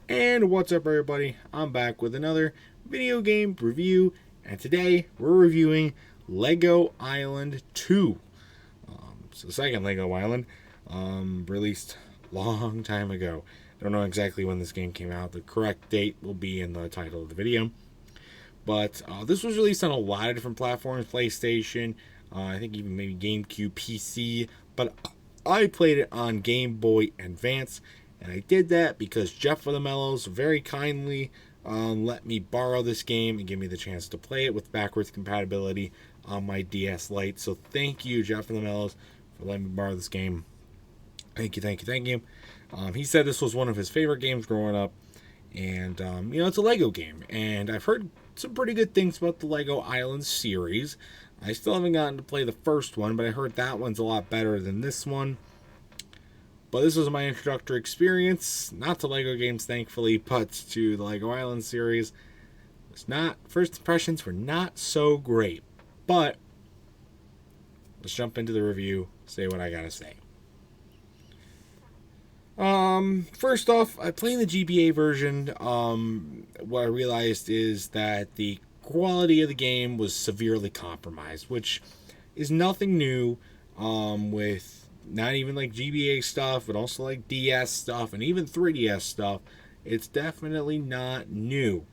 And what's up, everybody? I'm back with another video game review, and today we're reviewing Lego Island 2. It's the second Lego Island, released a long time ago. Don't know exactly when this game came out. The correct date will be in the title of the video. But this was released on a lot of different platforms, PlayStation, I think even maybe GameCube, PC, but I played it on Game Boy Advance. And I did that because Jeffofthemellows very kindly let me borrow this game and give me the chance to play it with backwards compatibility on my DS Lite. So thank you, Jeffofthemellows, for letting me borrow this game. Thank you. He said this was one of his favorite games growing up. And, it's a Lego game. And I've heard some pretty good things about the Lego Island series. I still haven't gotten to play the first one, but I heard that one's a lot better than this one. But this was my introductory experience, not to Lego games, thankfully, but to the Lego Island series. First impressions were not so great. But let's jump into the review, say what I gotta say. First off, I played the GBA version. What I realized is that the quality of the game was severely compromised, which is nothing new, with not even like GBA stuff, but also like DS stuff and even 3DS stuff. It's definitely not new.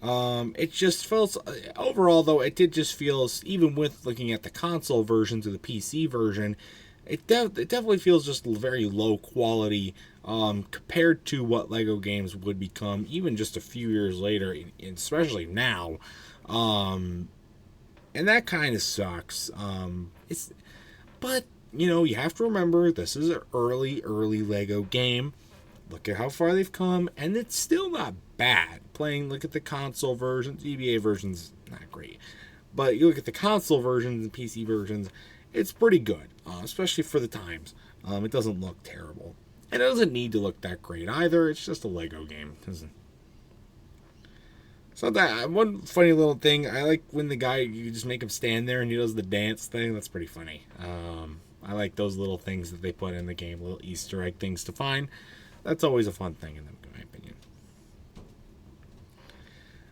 It just felt, overall though, it did just feel, even with looking at the console versions of the PC version, it definitely feels just very low quality compared to what Lego games would become even just a few years later, especially now. And that kind of sucks. But, you have to remember, this is an early Lego game. Look at how far they've come, and it's still not bad. Look at the console versions, GBA versions, not great. But you look at the console versions and PC versions, it's pretty good, especially for the times. It doesn't look terrible. And it doesn't need to look that great either. It's just a Lego game. So that one funny little thing, I like when the guy, you just make him stand there and he does the dance thing. That's pretty funny. I like those little things that they put in the game, little Easter egg things to find. That's always a fun thing in my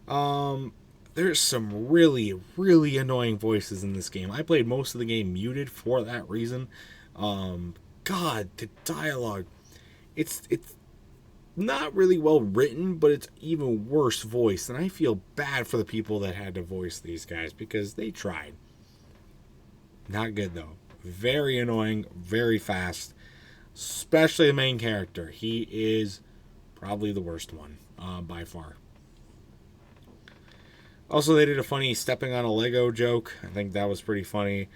opinion. There's some really annoying voices in this game. I played most of the game muted for that reason. God, the dialogue, it's not really well written, but it's even worse voiced. And I feel bad for the people that had to voice these guys because they tried. Not good though. Very annoying, very fast. Especially the main character. He is probably the worst one by far. Also, they did a funny stepping on a Lego joke. I think that was pretty funny.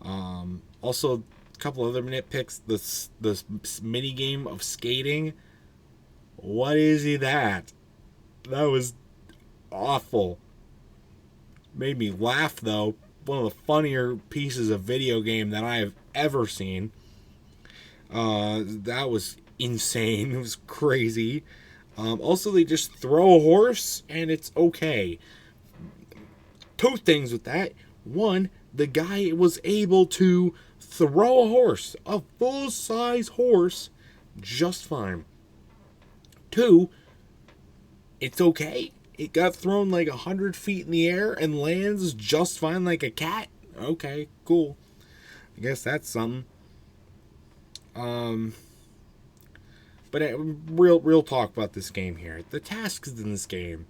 Also, a couple other nitpicks. This mini game of skating. What is that? That was awful. Made me laugh, though. One of the funnier pieces of video game that I have ever seen. That was insane. It was crazy. Also, they just throw a horse, and it's okay. Two things with that. One, the guy was able to throw a horse, a full-size horse, just fine. Two, it's okay. It got thrown like 100 feet in the air and lands just fine like a cat. Okay, cool. I guess that's something. But real talk about this game here. The tasks in this game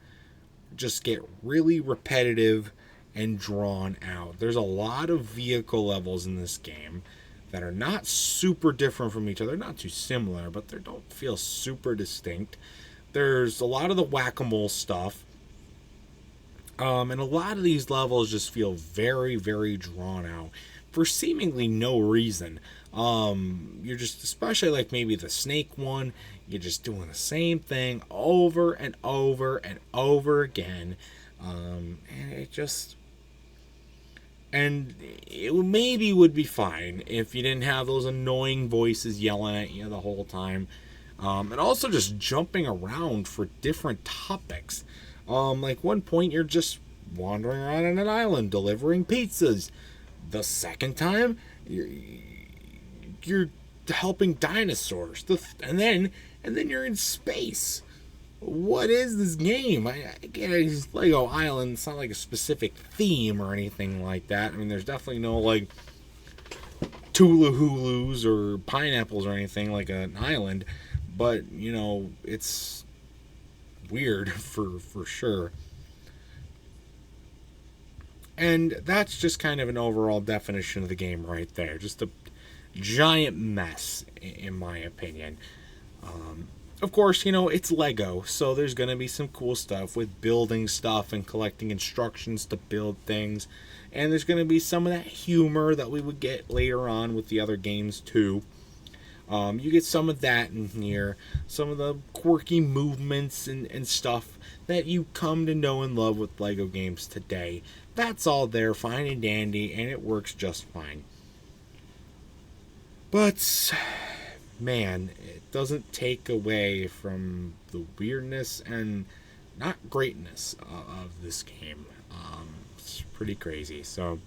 just get really repetitive and drawn out. There's a lot of vehicle levels in this game that are not super different from each other, not too similar, but they don't feel super distinct. There's a lot of the whack-a-mole stuff, and a lot of these levels just feel very drawn out for seemingly no reason. You're just, especially like maybe the snake one, you're just doing the same thing over and over again, and it maybe would be fine if you didn't have those annoying voices yelling at you the whole time. And also just jumping around for different topics. Like one point you're just wandering around on an island delivering pizzas. The second time you're helping dinosaurs. And then and then you're in space. What is this game? I get it, it's Lego Island. It's not like a specific theme or anything like that. I mean, there's definitely no like Tula Hulus or pineapples or anything like an island, but you know, it's weird for sure. And that's just kind of an overall definition of the game right there. Just a giant mess, in my opinion. Of course, you know, it's Lego, so there's going to be some cool stuff with building stuff and collecting instructions to build things. And there's going to be some of that humor that we would get later on with the other games, too. You get some of that in here, some of the quirky movements and stuff that you come to know and love with Lego games today. That's all there, fine and dandy, and it works just fine. But, man, it doesn't take away from the weirdness and not greatness of this game. It's pretty crazy. So,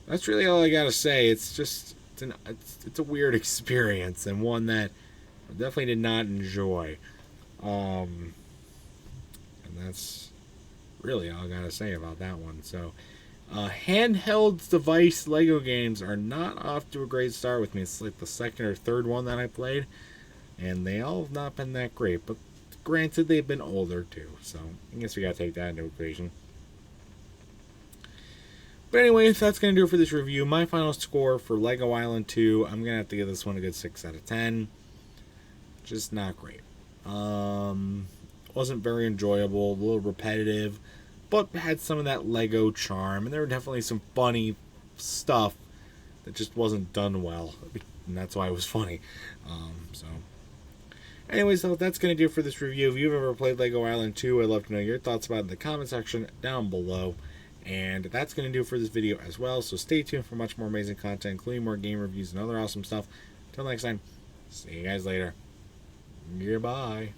that's really all I gotta say. It's just, it's a weird experience and one that I definitely did not enjoy. And that's really all I gotta say about that one. So, handheld device Lego games are not off to a great start with me. It's like the second or third one that I played, and they all have not been that great. But granted, they've been older too, so I guess we gotta take that into equation. But anyway, that's going to do it for this review. My final score for Lego Island 2, I'm going to have to give this one a good 6 out of 10. Just not great. Wasn't very enjoyable, a little repetitive, but had some of that Lego charm. And there were definitely some funny stuff that just wasn't done well. And that's why it was funny. Anyways, so that's going to do it for this review. If you've ever played Lego Island 2, I'd love to know your thoughts about it in the comment section down below. And that's going to do it for this video as well. So stay tuned for much more amazing content, including more game reviews and other awesome stuff. Until next time, see you guys later. Goodbye.